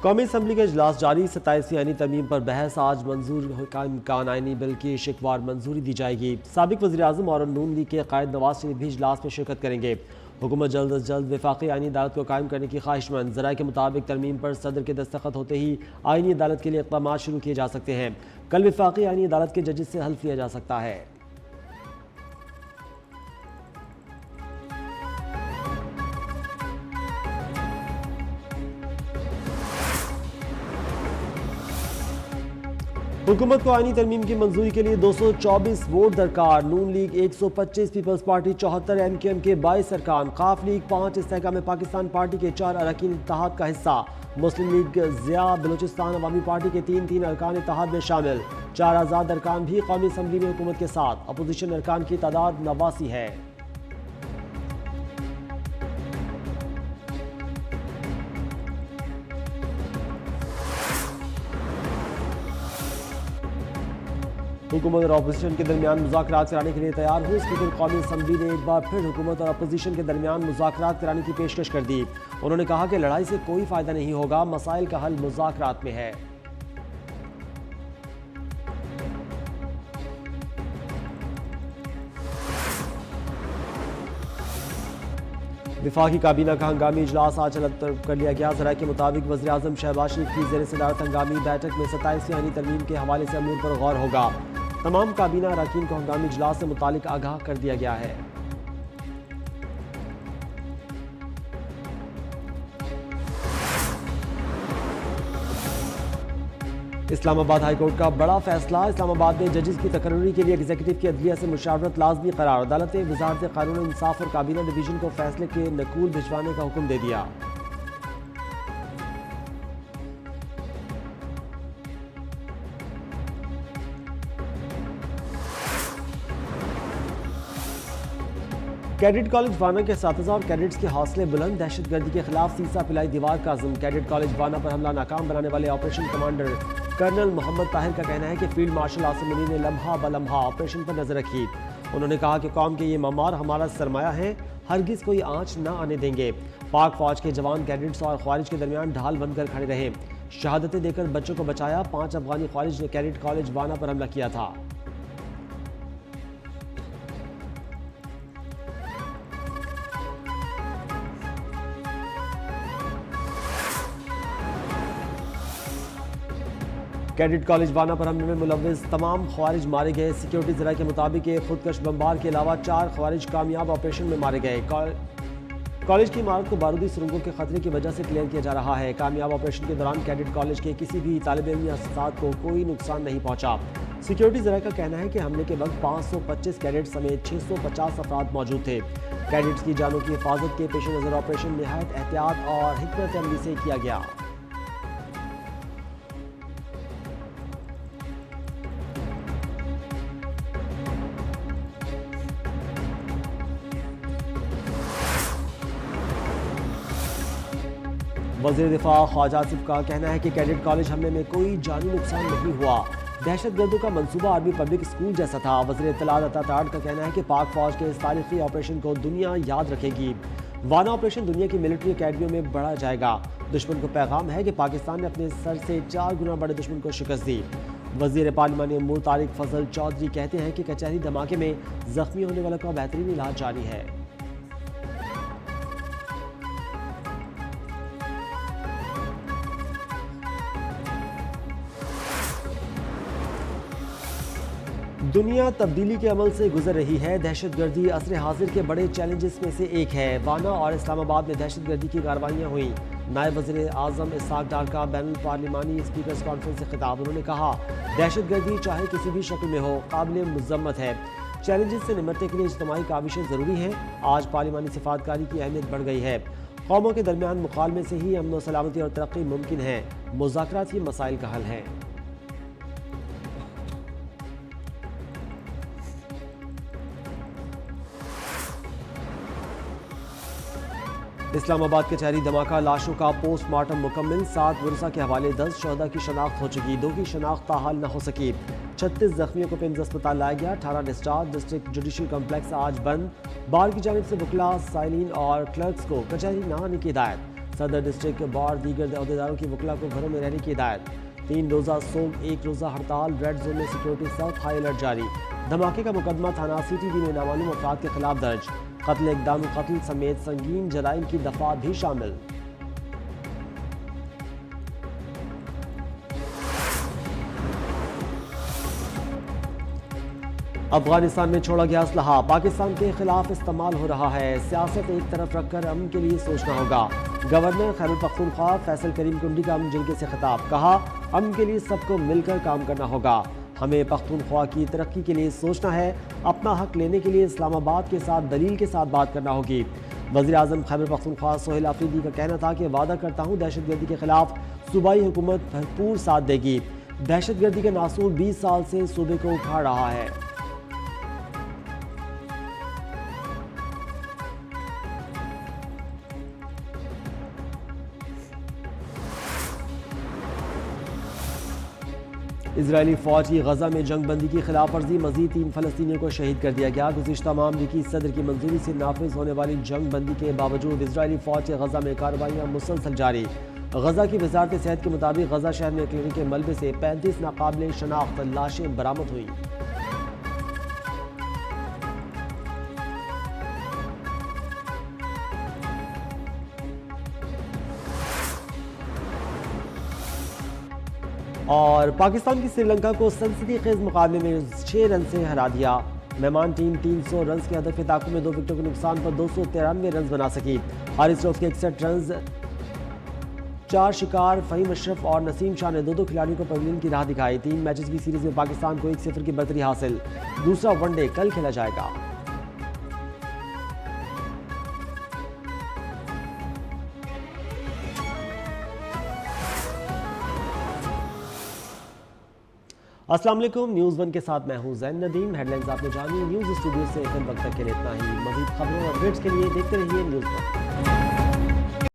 कौमी असम्बली का इजलास जारी। 27वीं आईनी तरमीम पर बहस। आज मंजूर का इम्कान आईनी बिल की शिकवार मंजूरी दी जाएगी। साबिक वज़ीर-ए-आज़म और नून लीग के कायद नवाज शरीफ भी इजलास में शिरकत करेंगे। हुकूमत जल्द अज जल्द वफाकी आईनी अदालत को कायम करने की ख्वाहिशमंद। ज़राए के मुताबिक तरमीम पर सदर के दस्तखत होते ही आईनी अदालत के लिए इक़दाम शुरू किए जा सकते हैं। कल वफाकी आईनी अदालत के जजेस से हल्फ लिया जा सकता है। हुकूमत को आईनी तरमीम की मंजूरी के लिए 224 वोट दरकार। नून लीग 125, पीपल्स पार्टी 74, MQM के 22 अरकान, काफ लीग 5, इस्तेहकाम पाकिस्तान पार्टी के 4 अरकान इत्तेहाद का हिस्सा। मुस्लिम लीग ज़िया बलूचिस्तान अवामी पार्टी के 3 अरकान इत्तेहाद में शामिल। 4 आज़ाद अरकान भी कौमी असम्बली में हुकूमत के साथ। अपोजिशन अरकान की तादाद 89 है। हुकूमत और अपोजिशन के दरमियान मुज़ाकरात कराने के लिए तैयार हुई। स्पीकर कौमी असम्बली ने एक बार फिर हुकूमत और अपोजिशन के दरमियान मुज़ाकरात कराने की पेशकश कर दी। उन्होंने कहा कि लड़ाई से कोई फ़ायदा नहीं होगा, मसाइल का हल मुज़ाकरात में है। वफाकी काबीना का हंगामी इजलास आज तलब कर लिया गया। ज़राए के मुताबिक वज़ीर-ए-आज़म शहबाज शरीफ की ज़ेर सदारत हंगामी बैठक में 27वीं आईनी तरमीम के हवाले से अमूर पर गौर होगा। तमाम काबीना अरकान को हंगामी इजलास से मुतालिक आगाह कर दिया गया है। इस्लामाबाद हाईकोर्ट का बड़ा फैसला। इस्लामाबाद में जजेस की तकर्री के लिए एग्जीक्यूटिव की अदलिया से मुशावरत लाजमी करार। अदालत ने वजारत कानून इंसाफ और काबीना डिवीजन को फैसले के नकूल भिजवाने का हुक्म दे दिया। कैडेट कॉलेज वाना के साथीज़ा और कैडेट्स के हौसले बुलंद। दहशतगर्दी के खिलाफ सीसा पिलाई दीवार का आज़म। कैडेट कॉलेज वाना पर हमला नाकाम बनाने वाले operation commander colonel Mohammed Tahir का कहना है कि फील्ड मार्शल आसिम मुनीर ने लम्हा ब लम्हा ऑपरेशन पर नजर रखी। उन्होंने कहा कि कौम के ये ममार हमारा सरमाया है, हरगिज़ कोई आंच न आने देंगे। पाक फौज के जवान कैडेट्स और ख्वारिज के दरमियान ढाल बनकर खड़े रहे, शहादतें देकर बच्चों को बचाया। 5 अफगानी ख्वारिज ने कैडेट कॉलेज वाना पर हमला किया था। कैडेट कॉलेज वाना पर हमले में मुलव्विस तमाम ख्वारिज मारे गए। सिक्योरिटी ज़राए के मुताबिक खुदकश बमबार के अलावा 4 ख्वारिज कामयाब ऑपरेशन में मारे गए। कॉलेज की इमारत को बारूदी सुरंगों के खतरे की वजह से क्लियर किया जा रहा है। कामयाब ऑपरेशन के दौरान कैडेट कॉलेज के किसी भी तालिब इल्म या उस्ताद को कोई नुकसान नहीं पहुंचा। सिक्योरिटी ज़राए का कहना है कि हमले के वक्त 525 कैडेट समेत 650 अफराद मौजूद थे। कैडेट्स की जानों की हिफाजत के पेश नज़र ऑपरेशन नहायत एहतियात और हिकमत अमली से किया गया। वज़ीर दिफा ख्वाजा आसिफ का कहना है कि कैडेट कॉलेज हमले में कोई जानी नुकसान नहीं हुआ। दहशतगर्दों का मंसूबा आर्मी पब्लिक स्कूल जैसा था। वज़ीर इत्तलात अता ताड़ का कहना है कि पाक फौज के इस तारीखी ऑपरेशन को दुनिया याद रखेगी। वाना ऑपरेशन दुनिया की मिलिट्री अकेडमियों में बढ़ा जाएगा। दुश्मन को पैगाम है कि पाकिस्तान ने अपने सर से 4 गुना बड़े दुश्मन को शिकस्त दी। वज़ीर पार्लिमानी अमूर तारिक फजल चौधरी कहते हैं कि कचहरी धमाके में जख्मी होने वालों का बेहतरीन इलाज जारी है। दुनिया तब्दीली के अमल से गुजर रही है। दहशतगर्दी असर हाजिर के बड़े चैलेंजेस में से एक है। वाना और इस्लामाबाद में दहशतगर्दी की कार्रवाइयाँ हुई। नायब वज़ीर आज़म इस्हाक डार का बैनुल पार्लिमानी स्पीकर्स कॉन्फ्रेंस से खिताब। उन्होंने कहा दहशतगर्दी चाहे किसी भी शक्ल में हो काबिल मुज़म्मत है। चैलेंजेस से निपटने के लिए इज्तिमाई काविशें ज़रूरी हैं। आज पार्लिमानी सिफातकारी की अहमियत बढ़ गई है। कौमों के दरमियान मुकालमे से ही अमन व सलामती और तरक्की मुमकिन है। मुज़ाकरात ही मसाइल का हल है। इस्लामाबाद कचहरी धमाका, लाशों का पोस्टमार्टम मुकम्मिल। 7 वर्षा के हवाले 10 शहदा की शनाख्त हो चुकी, 2 की शनाख्त ताहाल न हो सकी। 36 जख्मियों को पिम्स अस्पताल लाया गया, 18 डिस्चार्ज। डिस्ट्रिक्ट जुडिशल कम्प्लेक्स आज बंद। बार की जानिब से वकला, साइलिन और क्लर्क्स को कचहरी न आने की हिदायत। सदर डिस्ट्रिक्ट बार दीगर अहदेदारों की वकला को घरों में रहने की हिदायत। 3 रोज़ा सोम 1 रोज़ा हड़ताल, रेड जोन में सिक्योरिटी सख्त, हाई अलर्ट जारी। धमाके का मुकदमा थाना CTV में नामालूम अफराद के खिलाफ दर्ज। कत्ल इक़दाम कत्ल समेत संगीन जराइम की दफात भी शामिल। अफगानिस्तान में छोड़ा गया असलहा पाकिस्तान के खिलाफ इस्तेमाल हो रहा है। सियासत एक तरफ रखकर अमन के लिए सोचना होगा। गवर्नर खैबर पख्तूनख्वा फैसल करीम कुंडी का अमन जलके से खिताब, कहा अमन के लिए सबको मिलकर काम करना होगा। हमें पख्तूनख्वा की तरक्की के लिए सोचना है। अपना हक लेने के लिए इस्लामाबाद के साथ दलील के साथ बात करना होगी। वज़ीर आज़म खैबर पख्तूनख्वा सोहेल आफरीदी का कहना था कि वादा करता हूँ दहशतगर्दी के खिलाफ सूबाई हुकूमत भरपूर साथ देगी। दहशतगर्दी के नासूर 20 साल से सूबे को उखाड़ रहा है। इजरायली फौज की गजा में जंग बंदी की खिलाफ वर्जी, मजीद 3 फलस्तीनियों को शहीद कर दिया गया। गुज़िश्ता माह अमरीकी सदर की मंजूरी से नाफिज होने वाली जंग बंदी के बावजूद इजरायली फौज के गजा में कार्रवाइयाँ मुसलसल जारी। गजा की वजारत सेहत के मुताबिक गजा शहर में क्लिनिक के मलबे से 35 नाकाबिले शनाख्त लाशें बरामद हुई। और पाकिस्तान की श्रीलंका को सनसनी खेज मुकाबले में 6 रन से हरा दिया। मेहमान टीम 300 रन के हदफ ताकू में 2 विकेटों के नुकसान पर 293 रन बना सकी। हारिस रऊफ के 61 रन, 4 शिकार, फ़हीम अशरफ और नसीम शाह ने 2 खिलाड़ियों को पवेलियन की राह दिखाई। 3 मैचेस की सीरीज में पाकिस्तान को 1-0 की बढ़तरी हासिल। दूसरा वनडे कल खेला जाएगा। अस्सलाम वालेकुम, न्यूज़ 1 के साथ मैं हूं ज़ैन नदीम। हेडलाइंस आपने जानी। न्यूज़ स्टूडियो से एक वक्त तक के लिए इतना ही। मज़ीद खबरों और अपडेट्स के लिए देखते रहिए न्यूज़ 1।